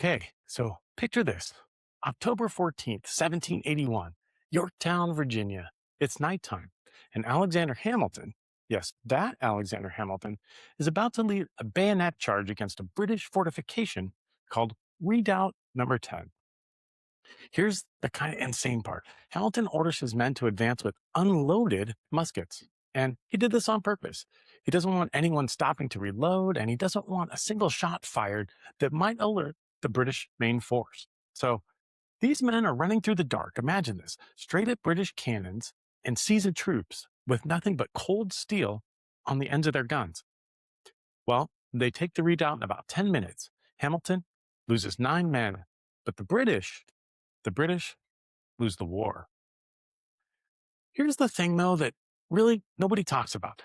Okay, so picture this. October 14th, 1781, Yorktown, Virginia. It's nighttime, and Alexander Hamilton, yes, that Alexander Hamilton, is about to lead a bayonet charge against a British fortification called Redoubt Number 10. Here's the kind of insane part. Hamilton orders his men to advance with unloaded muskets. And he did this on purpose. He doesn't want anyone stopping to reload, and he doesn't want a single shot fired that might alert the British main force. So these men are running through the dark. Imagine this, straight at British cannons and seasoned troops with nothing but cold steel on the ends of their guns. Well, they take the redoubt in about 10 minutes. Hamilton loses 9 men, but the British lose the war. Here's the thing, though, that really nobody talks about.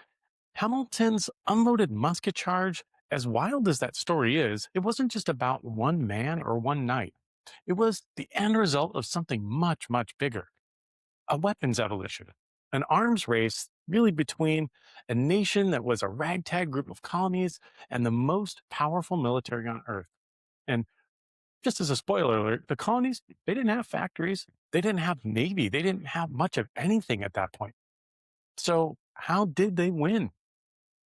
Hamilton's unloaded musket charge, as wild as that story is, it wasn't just about one man or one night. It was the end result of something much, much bigger, a weapons evolution, an arms race really between a nation that was a ragtag group of colonies and the most powerful military on earth. And just as a spoiler alert, the colonies, they didn't have factories, they didn't have navy, they didn't have much of anything at that point. So how did they win?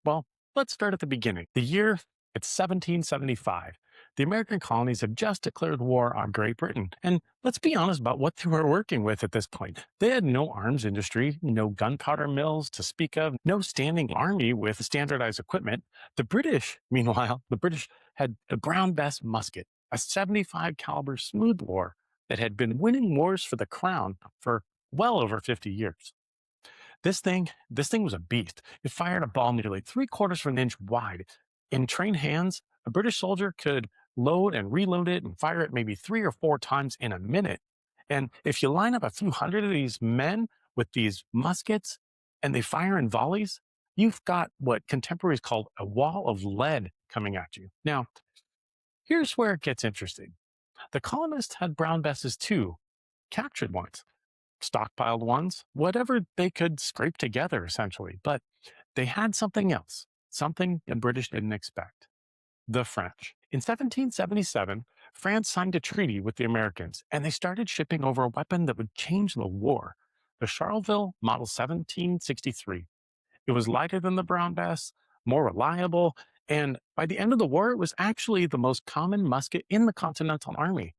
Well, let's start at the beginning. The year, it's 1775. The American colonies have just declared war on Great Britain. And let's be honest about what they were working with at this point. They had no arms industry, no gunpowder mills to speak of, no standing army with standardized equipment. The British, meanwhile, the British had the Brown Bess musket, a 75 caliber smoothbore that had been winning wars for the crown for well over 50 years. This thing was a beast. It fired a ball nearly 3/4 of an inch wide. In trained hands, a British soldier could load and reload it and fire it maybe 3 or 4 times in a minute. And if you line up a few hundred of these men with these muskets and they fire in volleys, you've got what contemporaries called a wall of lead coming at you. Now, here's where it gets interesting. The colonists had Brown Besses too, captured ones, stockpiled ones, whatever they could scrape together, essentially. But they had something else, something the British didn't expect: the French. In 1777, France signed a treaty with the Americans, and they started shipping over a weapon that would change the war: the Charleville Model 1763. It was lighter than the Brown Bess, more reliable, and by the end of the war, it was actually the most common musket in the Continental Army.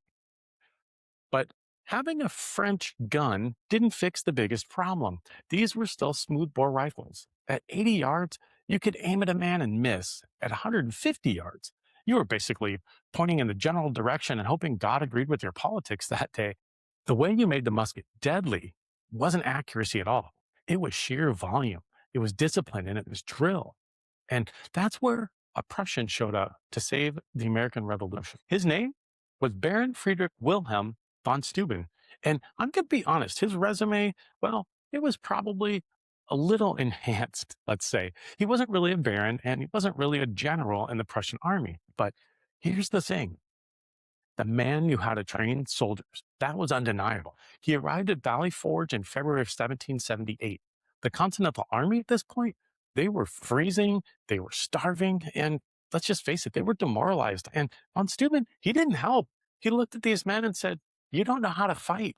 But having a French gun didn't fix the biggest problem. These were still smoothbore rifles. At 80 yards, you could aim at a man and miss. At 150 yards, you were basically pointing in the general direction and hoping God agreed with your politics that day. The way you made the musket deadly wasn't accuracy at all. It was sheer volume. It was discipline, and it was drill. And that's where a Prussian showed up to save the American Revolution. His name was Baron Friedrich Wilhelm von Steuben. And I'm going to be honest, his resume, well, it was probably a little enhanced, let's say. He wasn't really a baron, and he wasn't really a general in the Prussian army. But here's the thing: the man knew how to train soldiers. That was undeniable. He arrived at Valley Forge in February of 1778. The Continental Army at this point, they were freezing, they were starving, and let's just face it, they were demoralized. And von Steuben, he didn't help. He looked at these men and said, "You don't know how to fight."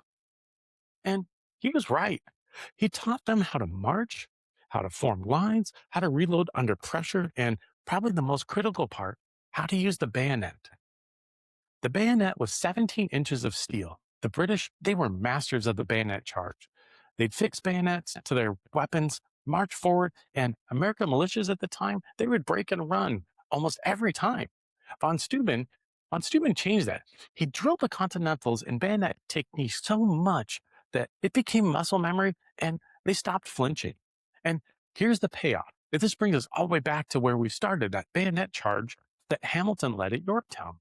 And he was right. He taught them how to march, how to form lines, how to reload under pressure, and probably the most critical part, how to use the bayonet. The bayonet was 17 inches of steel. The British, they were masters of the bayonet charge. They'd fix bayonets to their weapons, march forward, and American militias at the time, they would break and run almost every time. Von Steuben, von Steuben changed that. He drilled the Continentals in bayonet technique so much that it became muscle memory, and they stopped flinching. And here's the payoff. This brings us all the way back to where we started, that bayonet charge that Hamilton led at Yorktown.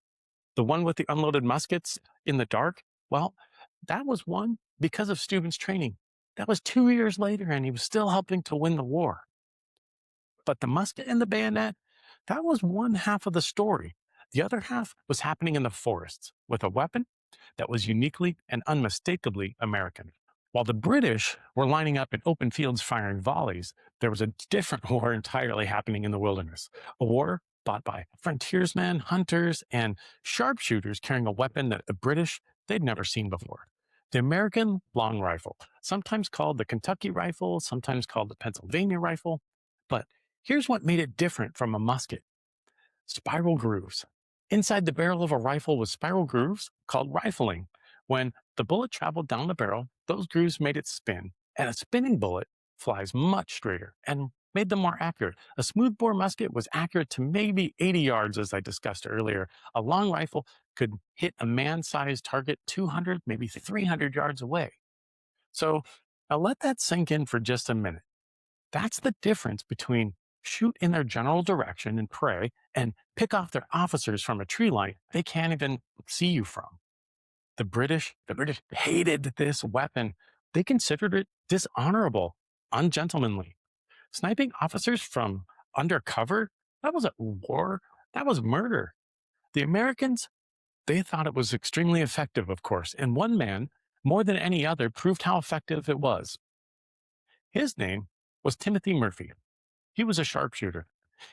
The one with the unloaded muskets in the dark, well, that was won because of Steuben's training. That was 2 years later, and he was still helping to win the war. But the musket and the bayonet, that was one half of the story. The other half was happening in the forests with a weapon that was uniquely and unmistakably American. While the British were lining up in open fields firing volleys, there was a different war entirely happening in the wilderness, a war fought by frontiersmen, hunters, and sharpshooters carrying a weapon that the British they'd never seen before. The American long rifle, sometimes called the Kentucky rifle, sometimes called the Pennsylvania rifle. But here's what made it different from a musket: spiral grooves. Inside the barrel of a rifle was spiral grooves called rifling. When the bullet traveled down the barrel, those grooves made it spin, and a spinning bullet flies much straighter and made them more accurate. A smoothbore musket was accurate to maybe 80 yards, as I discussed earlier. A long rifle could hit a man-sized target 200, maybe 300 yards away. So now let that sink in for just a minute. That's the difference between shoot in their general direction and pray and pick off their officers from a tree line they can't even see you from. The British hated this weapon. They considered it dishonorable, ungentlemanly. Sniping officers from undercover, that wasn't war, that was murder. The Americans, they thought it was extremely effective, of course, and one man, more than any other, proved how effective it was. His name was Timothy Murphy. He was a sharpshooter.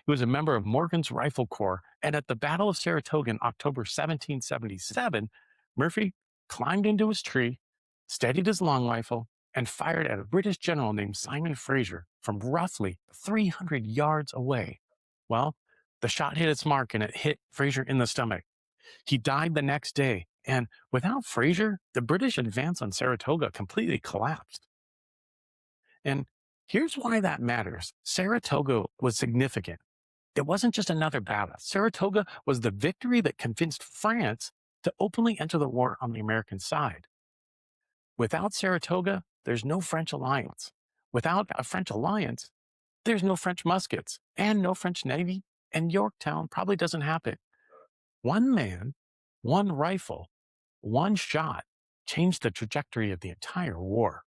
He was a member of Morgan's Rifle Corps, and at the Battle of Saratoga in October 1777, Murphy climbed into his tree, steadied his long rifle, and fired at a British general named Simon Fraser from roughly 300 yards away. Well, the shot hit its mark and it hit Fraser in the stomach. He died the next day, and without Fraser, the British advance on Saratoga completely collapsed. And here's why that matters. Saratoga was significant. It wasn't just another battle. Saratoga was the victory that convinced France to openly enter the war on the American side. Without Saratoga, there's no French alliance. Without a French alliance, there's no French muskets and no French Navy, and Yorktown probably doesn't happen. One man, one rifle, one shot changed the trajectory of the entire war.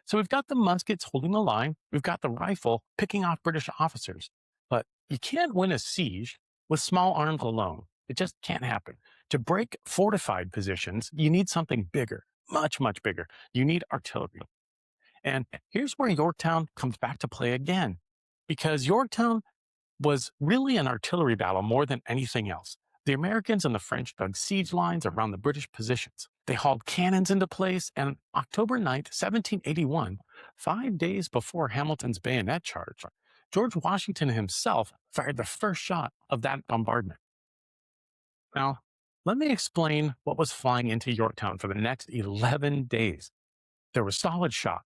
So we've got the muskets holding the line, we've got the rifle picking off British officers, but you can't win a siege with small arms alone. It just can't happen. To break fortified positions, you need something bigger, much, much bigger. You need artillery. And here's where Yorktown comes back to play again, because Yorktown was really an artillery battle more than anything else. The Americans and the French dug siege lines around the British positions. They hauled cannons into place, and October 9th, 1781, 5 days before Hamilton's bayonet charge, George Washington himself fired the first shot of that bombardment. Now, let me explain what was flying into Yorktown for the next 11 days. There was solid shot,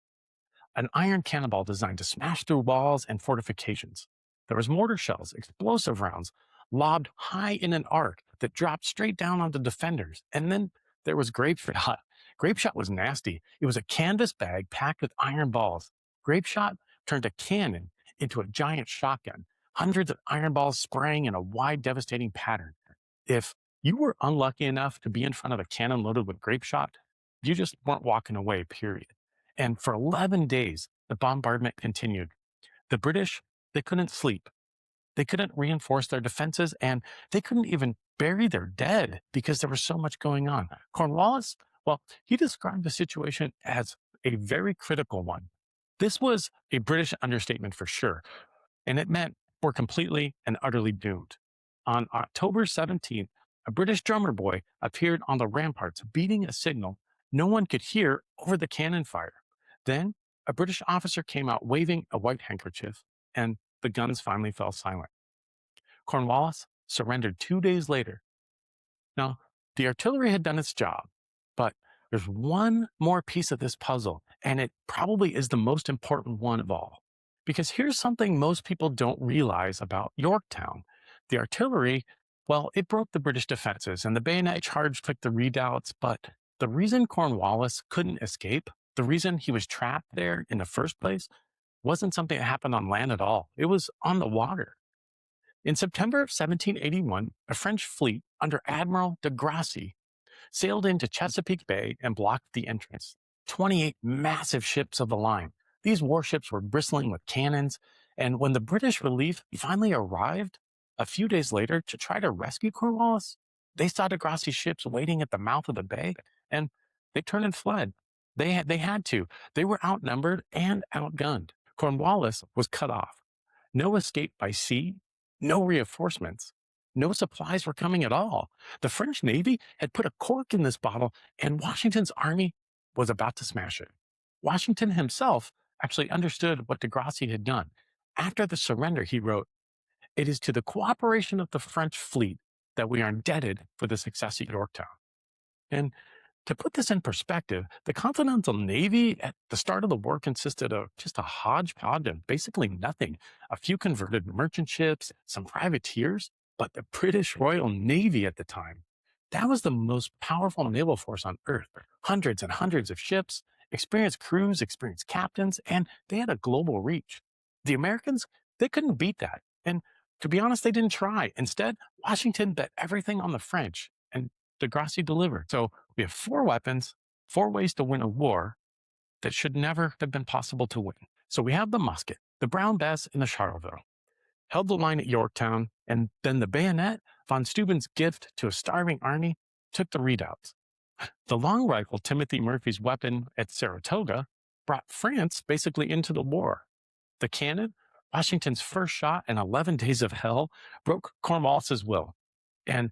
an iron cannonball designed to smash through walls and fortifications. There was mortar shells, explosive rounds, lobbed high in an arc that dropped straight down on the defenders. And then there was grape shot. Grape shot was nasty. It was a canvas bag packed with iron balls. Grape shot turned a cannon into a giant shotgun, hundreds of iron balls spraying in a wide, devastating pattern. If you were unlucky enough to be in front of a cannon loaded with grape shot, you just weren't walking away, period. And for 11 days, the bombardment continued. The British, they couldn't sleep. They couldn't reinforce their defenses, and they couldn't even bury their dead because there was so much going on. Cornwallis, well, he described the situation as a very critical one. This was a British understatement for sure, and it meant we're completely and utterly doomed. On October 17th, a British drummer boy appeared on the ramparts beating a signal no one could hear over the cannon fire. Then a British officer came out waving a white handkerchief, and the guns finally fell silent. Cornwallis surrendered 2 days later. Now, the artillery had done its job, but there's one more piece of this puzzle, and it probably is the most important one of all. Because here's something most people don't realize about Yorktown. The artillery, well, it broke the British defenses, and the bayonet charge took the redoubts, but the reason Cornwallis couldn't escape, the reason he was trapped there in the first place, wasn't something that happened on land at all. It was on the water. In September of 1781, a French fleet under Admiral de Grasse sailed into Chesapeake Bay and blocked the entrance. 28 massive ships of the line. These warships were bristling with cannons, and when the British relief finally arrived a few days later to try to rescue Cornwallis, they saw de Grasse's ships waiting at the mouth of the bay, and they turned and fled. They had to. They were outnumbered and outgunned. Cornwallis was cut off. No escape by sea, no reinforcements. no supplies were coming at all. The French Navy had put a cork in this bottle, and Washington's army was about to smash it. Washington himself actually understood what Degrassi had done. After the surrender, he wrote, "It is to the cooperation of the French fleet that we are indebted for the success at Yorktown." And to put this in perspective, the Continental Navy at the start of the war consisted of just a hodgepodge of basically nothing, a few converted merchant ships, some privateers, but the British Royal Navy at the time, that was the most powerful naval force on Earth. Hundreds and hundreds of ships, experienced crews, experienced captains, and they had a global reach. The Americans, they couldn't beat that. And to be honest, they didn't try. Instead, Washington bet everything on the French, and Degrassi delivered. So we have four weapons, four ways to win a war that should never have been possible to win. So we have the musket, the Brown Bess, and the Charleville. Held the line at Yorktown, and then the bayonet, von Steuben's gift to a starving army, took the redoubts. The long rifle, Timothy Murphy's weapon at Saratoga, brought France basically into the war. The cannon, Washington's first shot in 11 days of hell, broke Cornwallis's will. And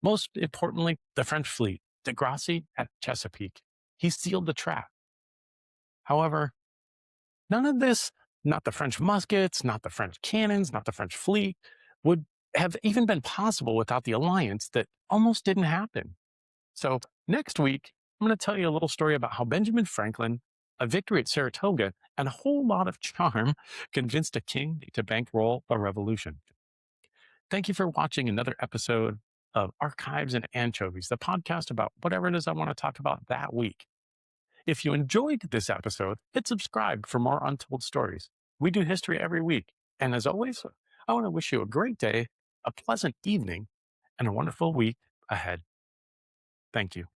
most importantly, the French fleet, Degrassi at Chesapeake. He sealed the trap. However, none of this, not the French muskets, not the French cannons, not the French fleet, would have even been possible without the alliance that almost didn't happen. So next week, I'm going to tell you a little story about how Benjamin Franklin, a victory at Saratoga, and a whole lot of charm convinced a king to bankroll a revolution. Thank you for watching another episode of Archives and Anchovies, the podcast about whatever it is I want to talk about that week. If you enjoyed this episode, hit subscribe for more untold stories. We do history every week. And as always, I want to wish you a great day, a pleasant evening, and a wonderful week ahead. Thank you.